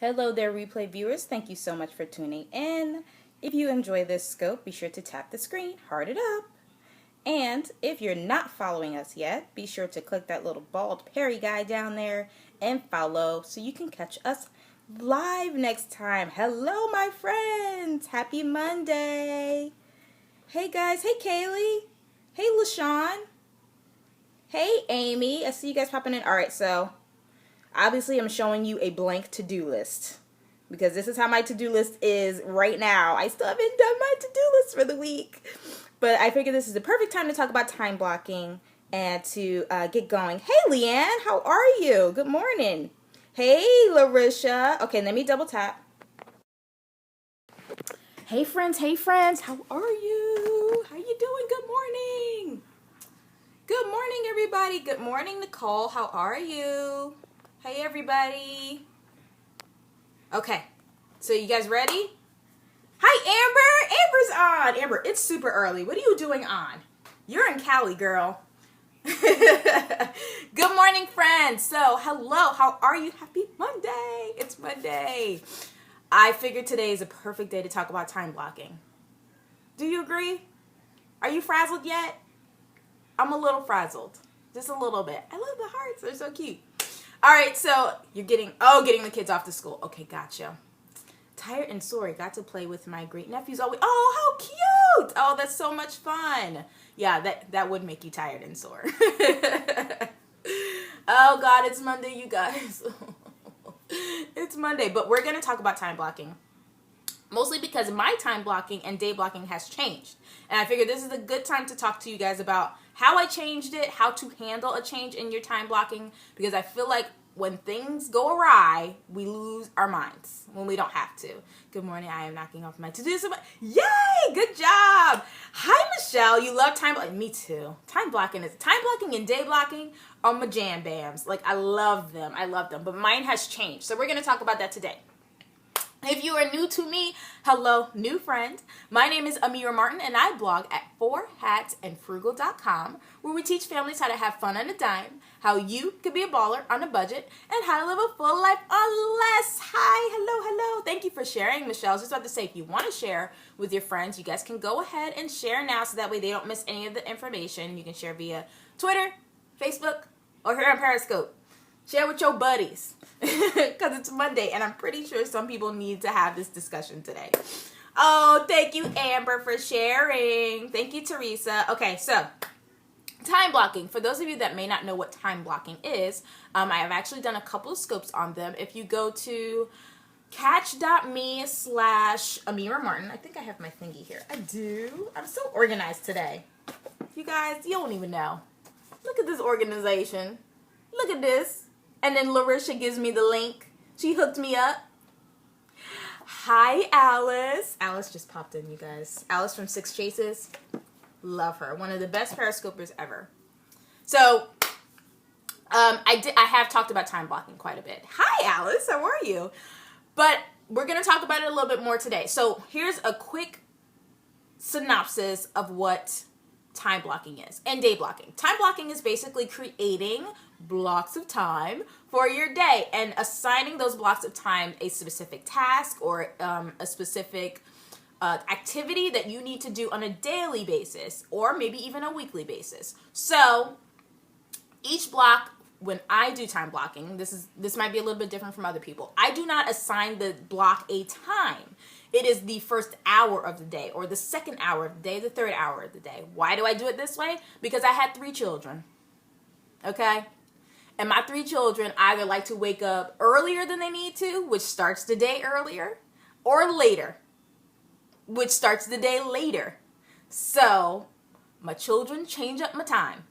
Hello there, replay viewers. Thank you so much for tuning in. If you enjoy this scope, be sure to tap the screen, heart it up. And if you're not following us yet, be sure to click that little bald Perry guy down there and follow so you can catch us live next time. Hello, my friends. Happy Monday. Hey, guys. Hey, Kaylee. Hey, LaShawn. Hey, Amy. I see you guys popping in. All right, so obviously I'm showing you a blank to-do list because this is how my to-do list is right now. I still haven't done my to-do list for the week, but I figured this is the perfect time to talk about time blocking and to get going. Hey, Leanne, how are you? Good morning. Hey, Larisha. Okay, let me double tap. Hey, friends. Hey, friends. How are you? How you doing? Good morning. Good morning, everybody. Good morning, Nicole. How are you? Hey, everybody. Okay, so you guys ready? Hi, Amber. Amber's on. Amber, it's super early. What are you doing on? You're in Cali, girl. Good morning, friends. So, hello. How are you? Happy Monday. It's Monday. I figured today is a perfect day to talk about time blocking. Do you agree? Are you frazzled yet? I'm a little frazzled. Just a little bit. I love the hearts. They're so cute. All right, so you're getting the kids off to school. Okay, gotcha. Tired and sore. Got to play with my great nephews all week. Oh, how cute. Oh, that's so much fun. Yeah, that would make you tired and sore. Oh, God, it's Monday, you guys. It's Monday, but we're going to talk about time blocking. Mostly because my time blocking and day blocking has changed. And I figured this is a good time to talk to you guys about how I changed it, how to handle a change in your time blocking, because I feel like when things go awry, we lose our minds when we don't have to. Good morning. I am knocking off my to-do list. Yay! Good job. Hi, Michelle. You love time blocking. Me too. Time blocking and day blocking are my jam bams. Like, I love them. But mine has changed. So we're going to talk about that today. If you are new to me, hello, new friend. My name is Amiyrah Martin, and I blog at 4hatsandfrugal.com, where we teach families how to have fun on a dime, how you could be a baller on a budget, and how to live a full life on less. Hi, hello. Thank you for sharing. Michelle's just about to say, if you want to share with your friends, you guys can go ahead and share now so that way they don't miss any of the information. You can share via Twitter, Facebook, or here on Periscope. Share with your buddies because it's Monday and I'm pretty sure some people need to have this discussion today. Oh, thank you, Amber, for sharing. Thank you, Teresa. Okay, so time blocking. For those of you that may not know what time blocking is, I have actually done a couple of scopes on them. If you go to catch.me/Amiyrah Martin, I think I have my thingy here. I do. I'm so organized today. You guys, you don't even know. Look at this organization. Look at this. And then Larisha gives me the link. She hooked me up. Hi, Alice. Alice just popped in, you guys. Alice from Six Chases. Love her. One of the best Periscopers ever. So, I have talked about time blocking quite a bit. Hi, Alice. How are you? But we're going to talk about it a little bit more today. So, here's a quick synopsis of what time blocking is and day blocking. Time blocking is basically creating blocks of time for your day and assigning those blocks of time a specific task or a specific activity that you need to do on a daily basis or maybe even a weekly basis. So each block, when I do time blocking, this might be a little bit different from other people. I do not assign the block a time. It is the first hour of the day or the second hour of the day, the third hour of the day. Why do I do it this way? Because I had 3 children, okay? And my 3 children either like to wake up earlier than they need to, which starts the day earlier, or later, which starts the day later. So my children change up my time.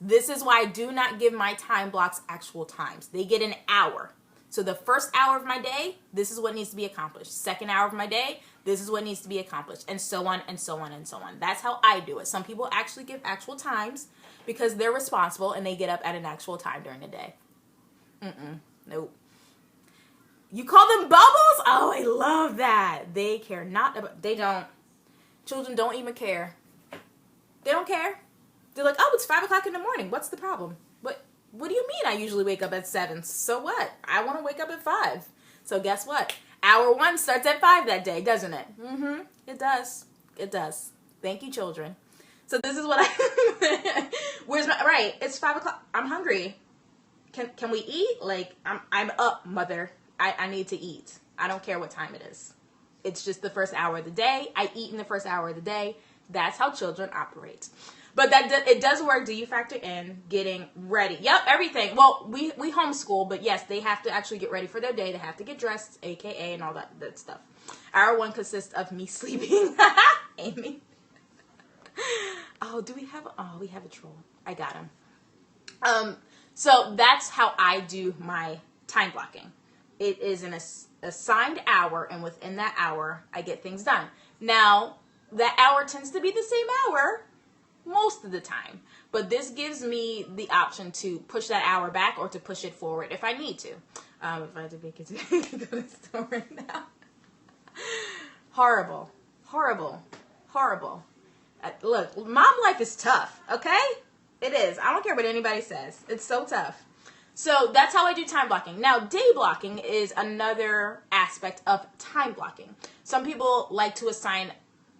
This is why I do not give my time blocks actual times. They get an hour. So the first hour of my day, this is what needs to be accomplished. Second hour of my day, this is what needs to be accomplished, and so on and so on and so on. That's how I do it. Some people actually give actual times because they're responsible and they get up at an actual time during the day. Nope. You call them bubbles? Oh, I love that. They care not about, they don't. Children don't even care. They don't care. They're like, oh, it's 5 o'clock in the morning. What's the problem? What do you mean I usually wake up at 7? So what? I want to wake up at 5. So guess what? Hour 1 starts at 5 that day, doesn't it? Mm-hmm. It does. It does. Thank you, children. So this is what I... Where's my... Right. It's 5 o'clock. I'm hungry. Can we eat? Like, I'm up, mother. I need to eat. I don't care what time it is. It's just the first hour of the day. I eat in the first hour of the day. That's how children operate. But it does work. Do you factor in getting ready? Yep, everything. Well, we homeschool, but yes, they have to actually get ready for their day. They have to get dressed, AKA, and all that stuff. Hour 1 consists of me sleeping. Amy. Oh, we have a troll. I got him. So that's how I do my time blocking. It is an assigned hour, and within that hour, I get things done. Now, that hour tends to be the same hour most of the time, but this gives me the option to push that hour back or to push it forward if I need to. If I had to make it to go to the store right now. Horrible. Look, mom life is tough, okay? It is. I don't care what anybody says. It's so tough. So that's how I do time blocking. Now, day blocking is another aspect of time blocking. Some people like to assign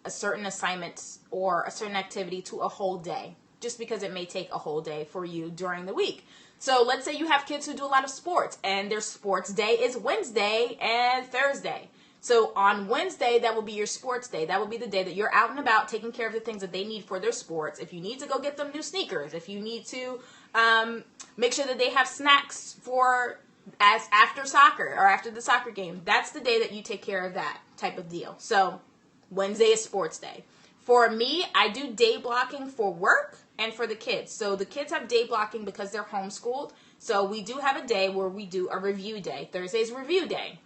a certain assignment or a certain activity to a whole day, just because it may take a whole day for you during the week. So let's say you have kids who do a lot of sports, and their sports day is Wednesday and Thursday. So on Wednesday, that will be your sports day. That will be the day that you're out and about taking care of the things that they need for their sports. If you need to go get them new sneakers, if you need to make sure that they have snacks for after soccer or after the soccer game, that's the day that you take care of that type of deal. So Wednesday is sports day. For me, I do day blocking for work and for the kids. So the kids have day blocking because they're homeschooled. So we do have a day where we do a review day. Thursday's review day.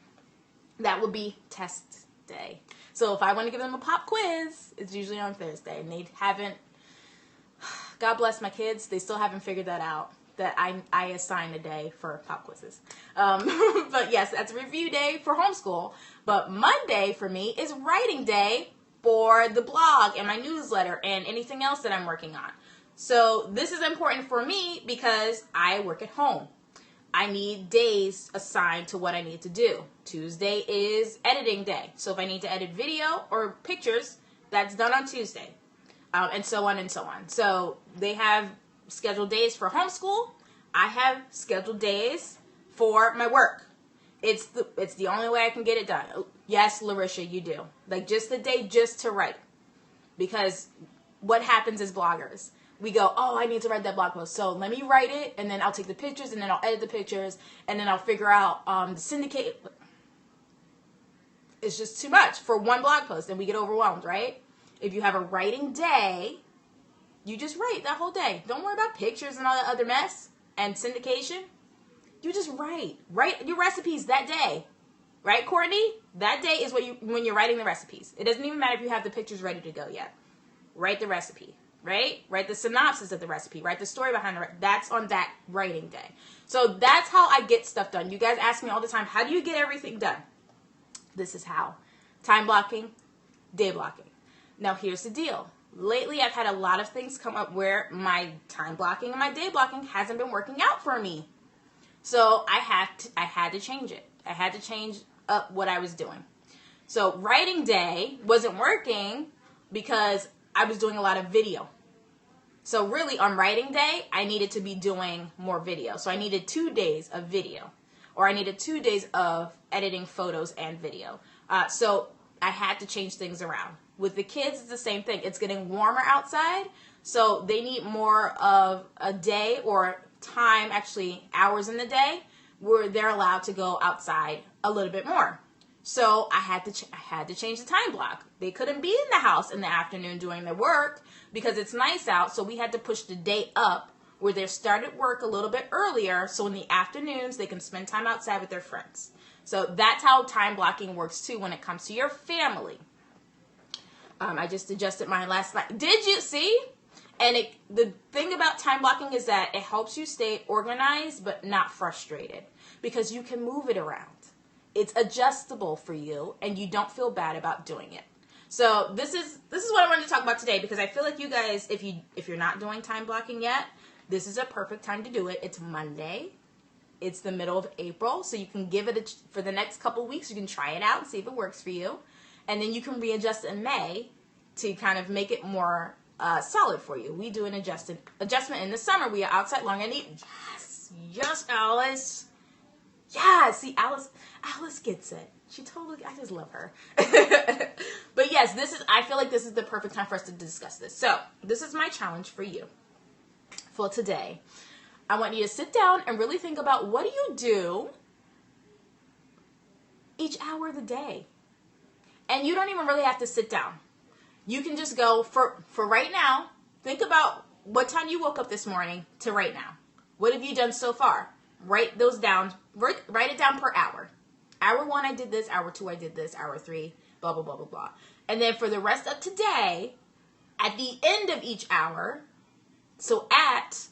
That will be test day. So if I want to give them a pop quiz, it's usually on Thursday. And they haven't, God bless my kids, they still haven't figured that out, that I assign a day for pop quizzes. But yes, that's review day for homeschool. But Monday for me is writing day for the blog and my newsletter and anything else that I'm working on. So this is important for me because I work at home. I need days assigned to what I need to do. Tuesday is editing day. So if I need to edit video or pictures, that's done on Tuesday. And so on and so on. So they have scheduled days for homeschool. I have scheduled days for my work. It's the only way I can get it done. Yes, Larisha, you do. Like just the day just to write. Because what happens as bloggers? We go, oh, I need to write that blog post. So let me write it, and then I'll take the pictures, and then I'll edit the pictures, and then I'll figure out the syndicate. It's just too much for one blog post, and we get overwhelmed, right? If you have a writing day, you just write that whole day. Don't worry about pictures and all that other mess and syndication. You just write. Write your recipes that day. Right, Courtney? That day is when you're writing the recipes. It doesn't even matter if you have the pictures ready to go yet. Write the recipe. Right? Write the synopsis of the recipe. Write the story behind the recipe. That's on that writing day. So that's how I get stuff done. You guys ask me all the time, how do you get everything done? This is how. Time blocking, day blocking. Now here's the deal. Lately I've had a lot of things come up where my time blocking and my day blocking hasn't been working out for me. So I had to change it. I had to change up what I was doing. So writing day wasn't working because I was doing a lot of video. So really on writing day, I needed to be doing more video. So I needed 2 days of video, or I needed 2 days of editing photos and video. So I had to change things around. With the kids, it's the same thing. It's getting warmer outside, so they need more of a day or time, actually hours in the day, where they're allowed to go outside a little bit more. So I had to change the time block. They couldn't be in the house in the afternoon doing their work because it's nice out. So we had to push the day up where they started work a little bit earlier. So in the afternoons, they can spend time outside with their friends. So that's how time blocking works too when it comes to your family. I just adjusted mine last night. Did you see? And the thing about time blocking is that it helps you stay organized but not frustrated because you can move it around. It's adjustable for you, and you don't feel bad about doing it. So this is what I wanted to talk about today because I feel like you guys, if you're not doing time blocking yet, this is a perfect time to do it. It's Monday. It's the middle of April, so you can give it for the next couple weeks. You can try it out and see if it works for you. And then you can readjust in May to kind of make it more solid for you. We do an adjustment in the summer. We are outside long and eat. Yes, Alice. Yeah, see, Alice gets it. She totally, I just love her. But yes, I feel like this is the perfect time for us to discuss this. So, this is my challenge for you for today. I want you to sit down and really think about, what do you do each hour of the day? And you don't even really have to sit down. You can just go, for right now, think about what time you woke up this morning to right now. What have you done so far? Write those down. Write it down per hour. Hour 1, I did this. Hour 2, I did this. Hour 3, blah, blah, blah, blah, blah. And then for the rest of today, at the end of each hour, so at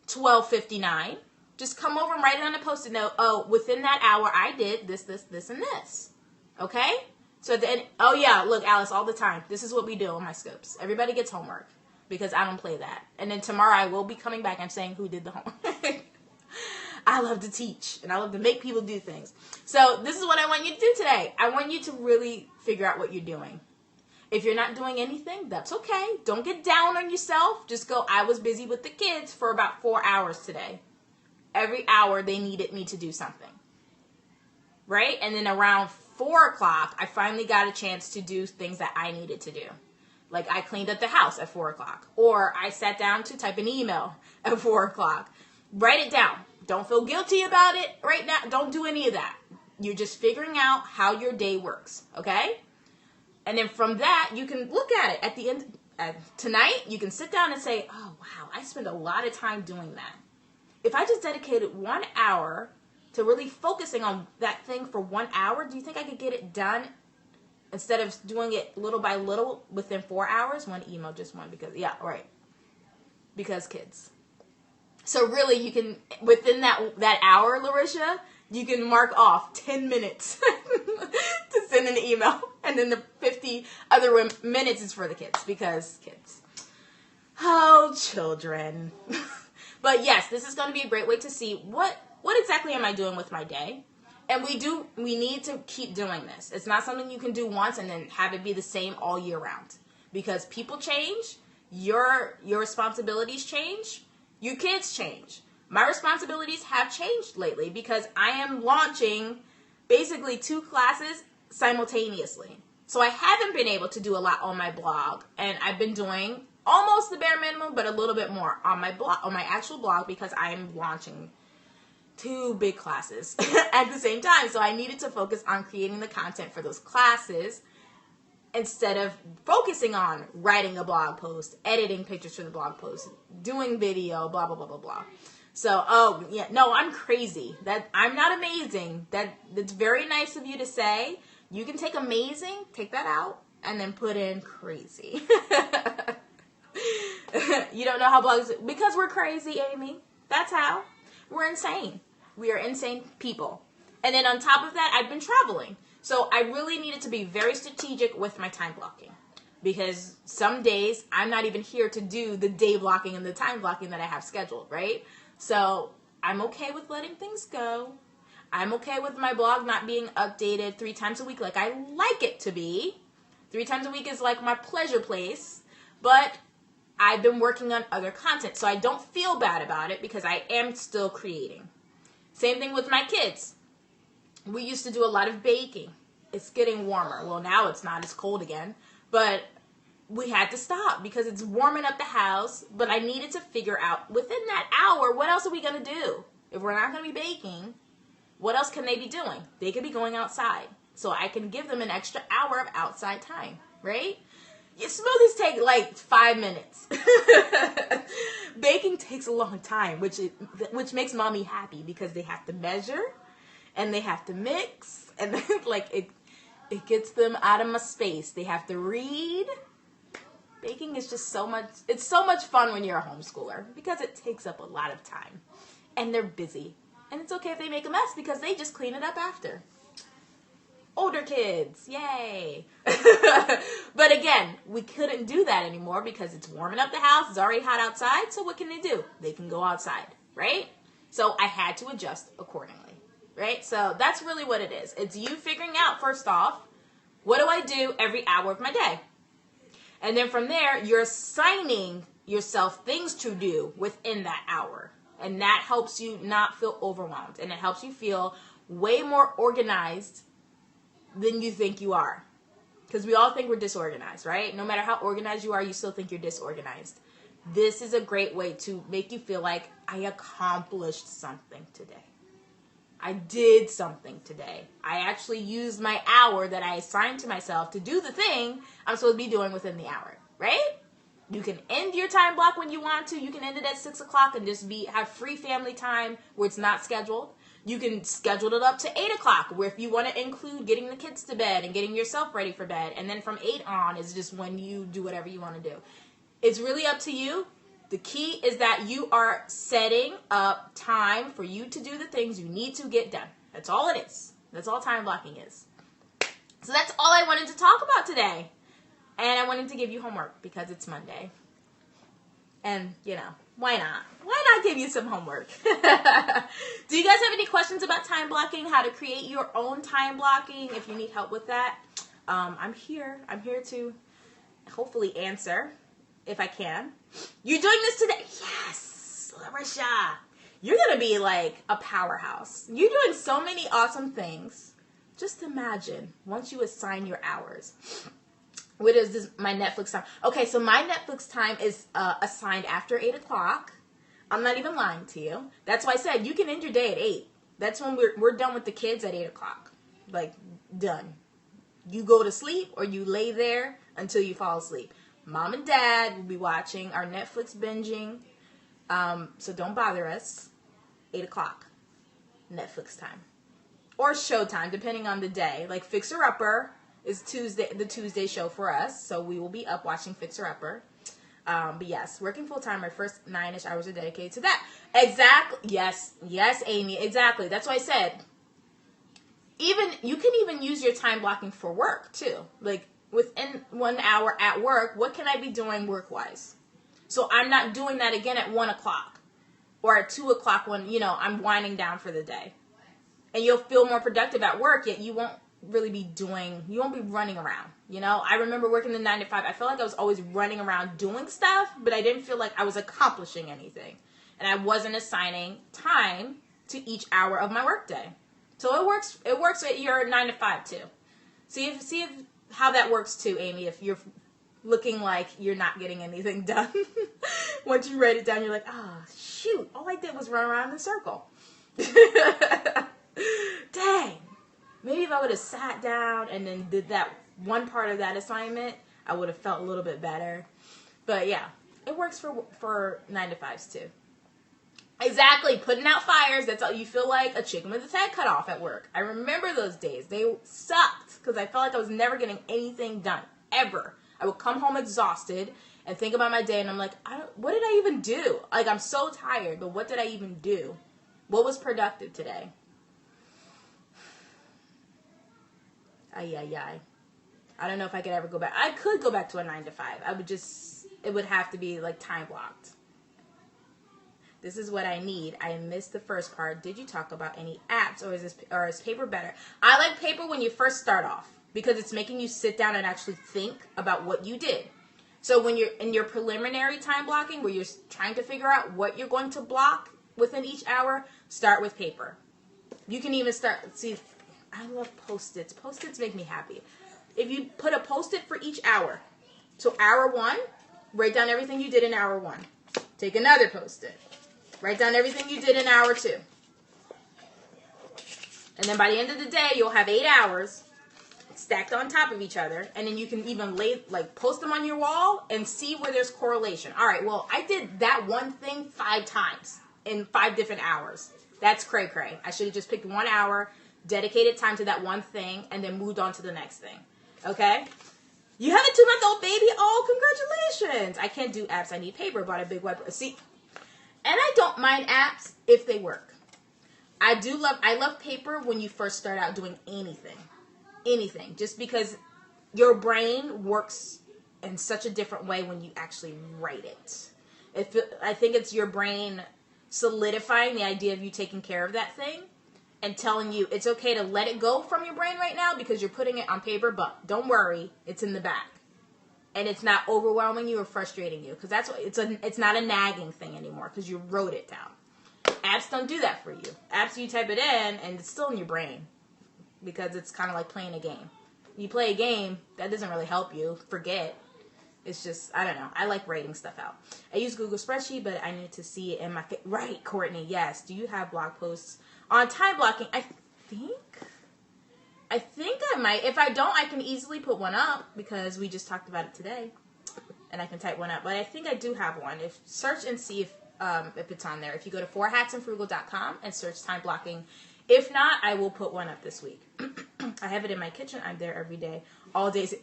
12:59, just come over and write it on a Post-it note. Oh, within that hour, I did this, this, this, and this. Okay? So at the end, oh yeah, look, Alice, all the time. This is what we do on my scopes. Everybody gets homework because I don't play that. And then tomorrow I will be coming back and saying who did the homework. I love to teach and I love to make people do things. So this is what I want you to do today. I want you to really figure out what you're doing. If you're not doing anything, that's okay. Don't get down on yourself. Just go, I was busy with the kids for about 4 hours today. Every hour they needed me to do something. Right? And then around 4 o'clock, I finally got a chance to do things that I needed to do. Like I cleaned up the house at 4 o'clock. Or I sat down to type an email at 4 o'clock. Write it down. Don't feel guilty about it right now. Don't do any of that. You're just figuring out how your day works. Okay? And then from that, you can look at it at the end. Tonight, you can sit down and say, oh, wow, I spent a lot of time doing that. If I just dedicated 1 hour to really focusing on that thing for 1 hour, do you think I could get it done instead of doing it little by little within 4 hours? One email, just one, because, yeah, right. Because kids. So really, you can, within that hour, Larisha, you can mark off 10 minutes to send an email. And then the 50 other minutes is for the kids, because kids. Oh, children. But yes, this is going to be a great way to see what exactly am I doing with my day. And we need to keep doing this. It's not something you can do once and then have it be the same all year round. Because people change, your responsibilities change, your kids change. My responsibilities have changed lately because I am launching basically 2 classes simultaneously. So I haven't been able to do a lot on my blog, and I've been doing almost the bare minimum, but a little bit more on my blog, on my actual blog, because I am launching 2 big classes at the same time. So I needed to focus on creating the content for those classes instead of focusing on writing a blog post, editing pictures for the blog post, doing video, blah, blah, blah, blah, blah. So, oh, yeah, no, I'm crazy. That I'm not amazing. That's very nice of you to say. You can take amazing, take that out, and then put in crazy. You don't know how blogs, because we're crazy, Amy. That's how. We're insane. We are insane people. And then on top of that, I've been traveling. So I really needed to be very strategic with my time blocking. Because some days, I'm not even here to do the day blocking and the time blocking that I have scheduled, right? So I'm okay with letting things go. I'm okay with my blog not being updated 3 times a week like I like it to be. 3 times a week is like my pleasure place. But I've been working on other content, so I don't feel bad about it because I am still creating. Same thing with my kids. We used to do a lot of baking. It's getting warmer. Well, now it's not. It's cold again. But we had to stop because it's warming up the house. But I needed to figure out within that hour, what else are we going to do? If we're not going to be baking, what else can they be doing? They could be going outside. So I can give them an extra hour of outside time, right? Your smoothies take like 5 minutes. Baking takes a long time, which makes mommy happy because they have to measure and they have to mix, and then like it gets them out of my space. They have to read. Baking is just so much. It's so much fun when you're a homeschooler because it takes up a lot of time, and they're busy, and it's okay if they make a mess because they just clean it up after. Older kids, yay. But again, we couldn't do that anymore because it's warming up the house. It's already hot outside. So what can they do? They can go outside, right? So I had to adjust accordingly, right? So that's really what it is. It's you figuring out, first off, what do I do every hour of my day? And then from there, you're assigning yourself things to do within that hour. And that helps you not feel overwhelmed. And it helps you feel way more organized than you think you are. Because we all think we're disorganized, right? No matter how organized you are, you still think you're disorganized. This is a great way to make you feel like I accomplished something today. I did something today. I actually used my hour that I assigned to myself to do the thing I'm supposed to be doing within the hour, right? You can end your time block when you want to. You can end it at 6 o'clock and just have free family time where it's not scheduled. You can schedule it up to 8 o'clock, where if you want to include getting the kids to bed and getting yourself ready for bed. And then from 8 on is just when you do whatever you want to do. It's really up to you. The key is that you are setting up time for you to do the things you need to get done. That's all it is. That's all time blocking is. So that's all I wanted to talk about today. And I wanted to give you homework because it's Monday. And, you know, why not? Why not give you some homework? Do you guys have any questions about time blocking? How to create your own time blocking? If you need help with that, I'm here. I'm here to hopefully answer if I can. You're doing this today. Yes, Larissa. You're going to be like a powerhouse. You're doing so many awesome things. Just imagine once you assign your hours. What is this? My Netflix time. Okay, so my Netflix time is assigned after 8 o'clock. I'm not even lying to you. That's why I said you can end your day at 8. That's when we're done with the kids at 8 o'clock. Like, done. You go to sleep or you lay there until you fall asleep. Mom and Dad will be watching our Netflix binging. So don't bother us. 8 o'clock. Netflix time. Or showtime, depending on the day. Like Fixer Upper is the Tuesday show for us. So we will be up watching Fixer Upper. But yes, working full time, my first 9-ish hours are dedicated to that. Exactly. Yes, Amy. Exactly. That's why I said, you can even use your time blocking for work too. Like within 1 hour at work, what can I be doing work-wise? So I'm not doing that again at 1 o'clock or at 2 o'clock when, I'm winding down for the day. And you'll feel more productive at work, yet you won't really be you won't be running around. I remember working the 9 to 5. I felt like I was always running around doing stuff, but I didn't feel like I was accomplishing anything. And I wasn't assigning time to each hour of my workday. So it works at your 9 to 5 too. See if how that works too, Amy, if you're looking like you're not getting anything done. Once you write it down, you're like, shoot, all I did was run around in a circle. Dang. Maybe if I would have sat down and then did that one part of that assignment, I would have felt a little bit better. But yeah, it works for 9 to 5s too. Exactly, putting out fires. That's all. You feel like a chicken with its head cut off at work. I remember those days. They sucked because I felt like I was never getting anything done, ever. I would come home exhausted and think about my day, and I'm like, what did I even do? Like, I'm so tired, but what did I even do? What was productive today? I don't know if I could ever go back. I could go back to a 9 to 5. It would have to be like time blocked. This is what I need. I missed the first part. Did you talk about any apps or is paper better? I like paper when you first start off because it's making you sit down and actually think about what you did. So when you're in your preliminary time blocking where you're trying to figure out what you're going to block within each hour, start with paper. You can even I love Post-its. Post-its make me happy. If you put a Post-it for each hour. So hour 1, write down everything you did in hour 1. Take another Post-it. Write down everything you did in hour 2. And then by the end of the day, you'll have 8 hours stacked on top of each other. And then you can even post them on your wall and see where there's correlation. All right, well, I did that one thing 5 times in 5 different hours. That's cray-cray. I should have just picked 1 hour, dedicated time to that one thing, and then moved on to the next thing. Okay? You have a 2-month-old baby? Oh, congratulations. I can't do apps. I need paper. Bought a big whiteboard. See, and I don't mind apps if they work. I love paper when you first start out doing anything. Anything. Just because your brain works in such a different way when you actually write it. I think it's your brain solidifying the idea of you taking care of that thing and telling you it's okay to let it go from your brain right now because you're putting it on paper, but don't worry, it's in the back. And it's not overwhelming you or frustrating you, because that's what it's not a nagging thing anymore because you wrote it down. Apps don't do that for you. Apps, you type it in and it's still in your brain because it's kind of like playing a game. You play a game, that doesn't really help you. Forget. It's just, I don't know. I like writing stuff out. I use Google Spreadsheet, but I need to see it in my... Right, Courtney, yes. Do you have blog posts on time blocking? I think I might. If I don't, I can easily put one up because we just talked about it today. And I can type one up. But I think I do have one. Search and see if it's on there. If you go to 4hatsandfrugal.com and search time blocking. If not, I will put one up this week. I have it in my kitchen. I'm there every day. All days.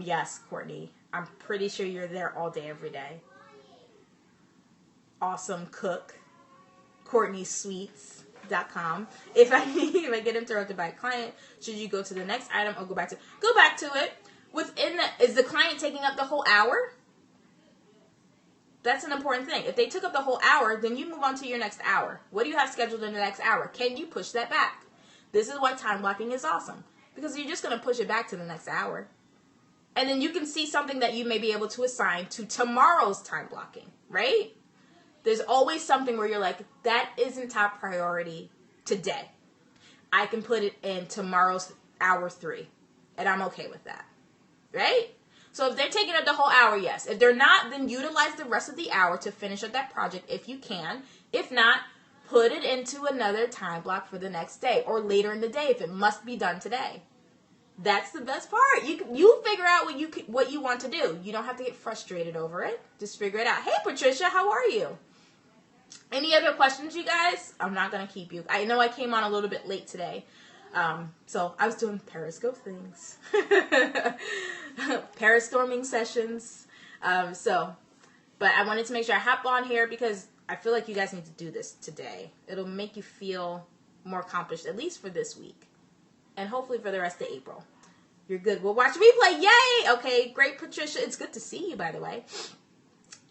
Yes, Courtney. I'm pretty sure you're there all day, every day. Awesome cook. CourtneySweets.com. If I get interrupted by a client, should you go to the next item or go back to it? Is the client taking up the whole hour? That's an important thing. If they took up the whole hour, then you move on to your next hour. What do you have scheduled in the next hour? Can you push that back? This is why time blocking is awesome. Because you're just going to push it back to the next hour. And then you can see something that you may be able to assign to tomorrow's time blocking, right? There's always something where you're like, that isn't top priority today. I can put it in tomorrow's hour 3. And I'm okay with that, right? So if they're taking up the whole hour, yes. If they're not, then utilize the rest of the hour to finish up that project if you can. If not, put it into another time block for the next day or later in the day if it must be done today. That's the best part. You figure out what you want to do. You don't have to get frustrated over it. Just figure it out. Hey, Patricia, how are you? Any other questions, you guys? I'm not going to keep you. I know I came on a little bit late today. So I was doing Periscope things. Peristorming sessions. But I wanted to make sure I hop on here because I feel like you guys need to do this today. It'll make you feel more accomplished, at least for this week. And hopefully for the rest of April. You're good. We'll watch replay. Yay! Okay, great, Patricia. It's good to see you, by the way.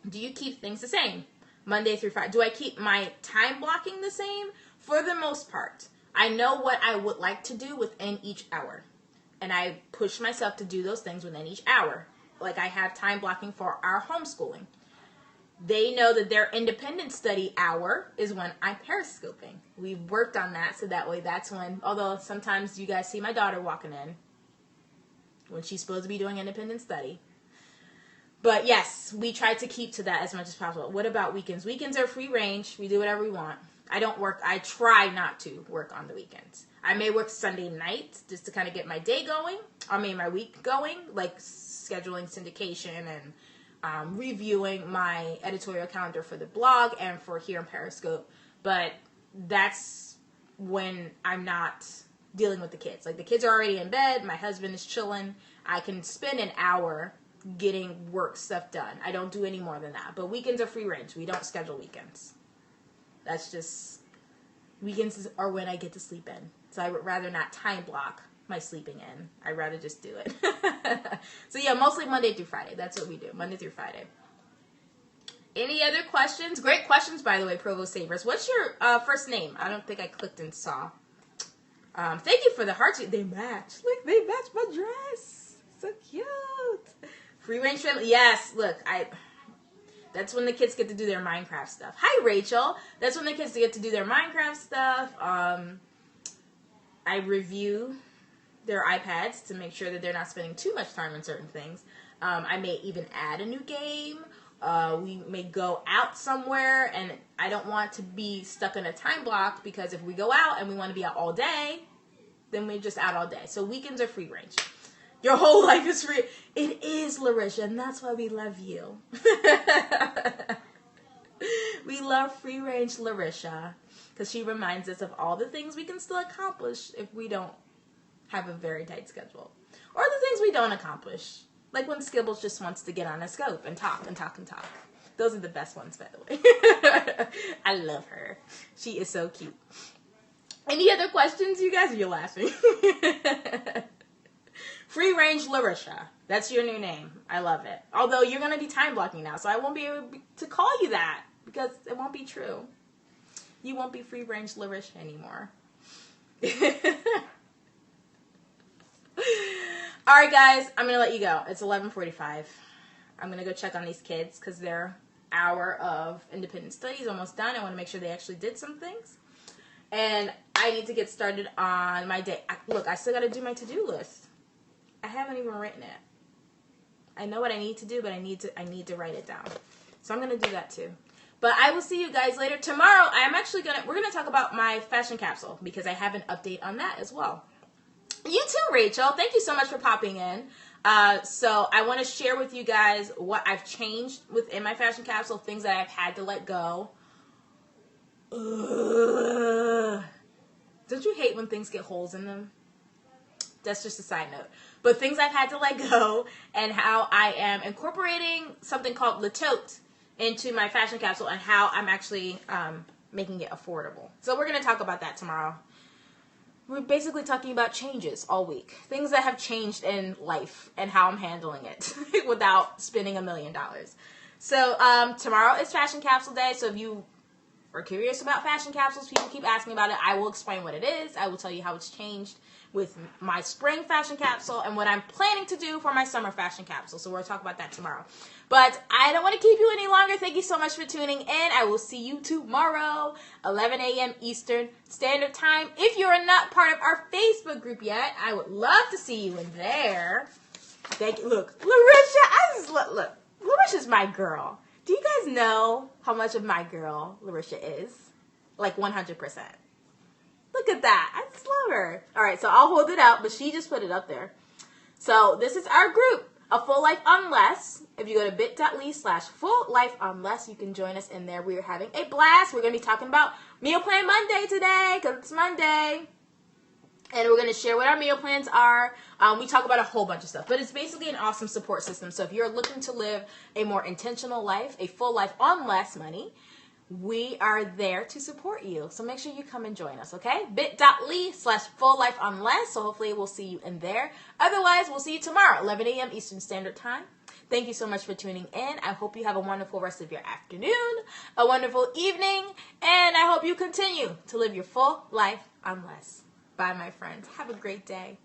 Do you keep things the same? Monday through Friday. Do I keep my time blocking the same? For the most part. I know what I would like to do within each hour. And I push myself to do those things within each hour. Like I have time blocking for our homeschooling. They know that their independent study hour is when I'm periscoping. We've worked on that, so that way that's when, although sometimes you guys see my daughter walking in when she's supposed to be doing independent study. But yes, we try to keep to that as much as possible. What about weekends? Weekends are free range. We do whatever we want. I try not to work on the weekends. I may work Sunday night just to kind of get my day going. My week going, like scheduling syndication and reviewing my editorial calendar for the blog and for here on Periscope. But that's when I'm not dealing with the kids. Like the kids are already in bed. My husband is chilling. I can spend an hour getting work stuff done. I don't do any more than that. But weekends are free range. We don't schedule weekends. That's just, weekends are when I get to sleep in. So I would rather not time block my sleeping in. I'd rather just do it. So yeah, mostly Monday through Friday. That's what we do, Monday through Friday. Any other questions? Great questions, by the way, Provost Savers. What's your first name? I don't think I clicked and saw. Thank you for the hearts. They match. Look, they match my dress. So cute. Free range family. Yes, look, that's when the kids get to do their Minecraft stuff. Hi, Rachel. That's when the kids get to do their Minecraft stuff. I review their iPads to make sure that they're not spending too much time on certain things. I may even add a new game. We may go out somewhere, and I don't want to be stuck in a time block because if we go out and we want to be out all day, then we're just out all day. So weekends are free range. Your whole life is free. It is, Larisha, and that's why we love you. We love free range Larisha because she reminds us of all the things we can still accomplish if we don't have a very tight schedule. Or the things we don't accomplish. Like when Skibbles just wants to get on a scope and talk and talk and talk. Those are the best ones, by the way. I love her. She is so cute. Any other questions, you guys? You're laughing. Free range Larisha. That's your new name. I love it. Although you're going to be time blocking now, so I won't be able to call you that because it won't be true. You won't be free range Larisha anymore. All right, guys, I'm going to let you go. It's 11:45. I'm going to go check on these kids because their hour of independent study is almost done. I want to make sure they actually did some things. And I need to get started on my day. Look, I still got to do my to-do list. I haven't even written it. I know what I need to do, but I need to write it down. So I'm going to do that too. But I will see you guys later. Tomorrow, we're going to talk about my fashion capsule because I have an update on that as well. You too, Rachel. Thank you so much for popping in. So I want to share with you guys what I've changed within my fashion capsule, things that I've had to let go. Ugh. Don't you hate when things get holes in them? That's just a side note. But things I've had to let go and how I am incorporating something called Le Tote into my fashion capsule and how I'm actually making it affordable. So we're going to talk about that tomorrow. We're basically talking about changes all week. Things that have changed in life and how I'm handling it without spending $1 million. So tomorrow is Fashion Capsule Day. So if you are curious about fashion capsules, people keep asking about it. I will explain what it is. I will tell you how it's changed with my spring fashion capsule and what I'm planning to do for my summer fashion capsule. So we'll talk about that tomorrow. But I don't want to keep you any longer. Thank you so much for tuning in. I will see you tomorrow, 11 a.m. Eastern Standard Time. If you are not part of our Facebook group yet, I would love to see you in there. Thank you. Look, Larisha, look, Larisha's my girl. Do you guys know how much of my girl Larisha is? Like 100%. Look at that. I just love her. All right, so I'll hold it out, but she just put it up there. So this is our group, A Full Life Unless. If you go to bit.ly/full-life-unless, you can join us in there. We are having a blast. We're going to be talking about Meal Plan Monday today because it's Monday. And we're going to share what our meal plans are. We talk about a whole bunch of stuff. But it's basically an awesome support system. So if you're looking to live a more intentional life, a full life on less money, we are there to support you. So make sure you come and join us, okay? bit.ly/full-life-unless. So hopefully we'll see you in there. Otherwise, we'll see you tomorrow, 11 a.m. Eastern Standard Time. Thank you so much for tuning in. I hope you have a wonderful rest of your afternoon, a wonderful evening, and I hope you continue to live your full life on less. Bye, my friends. Have a great day.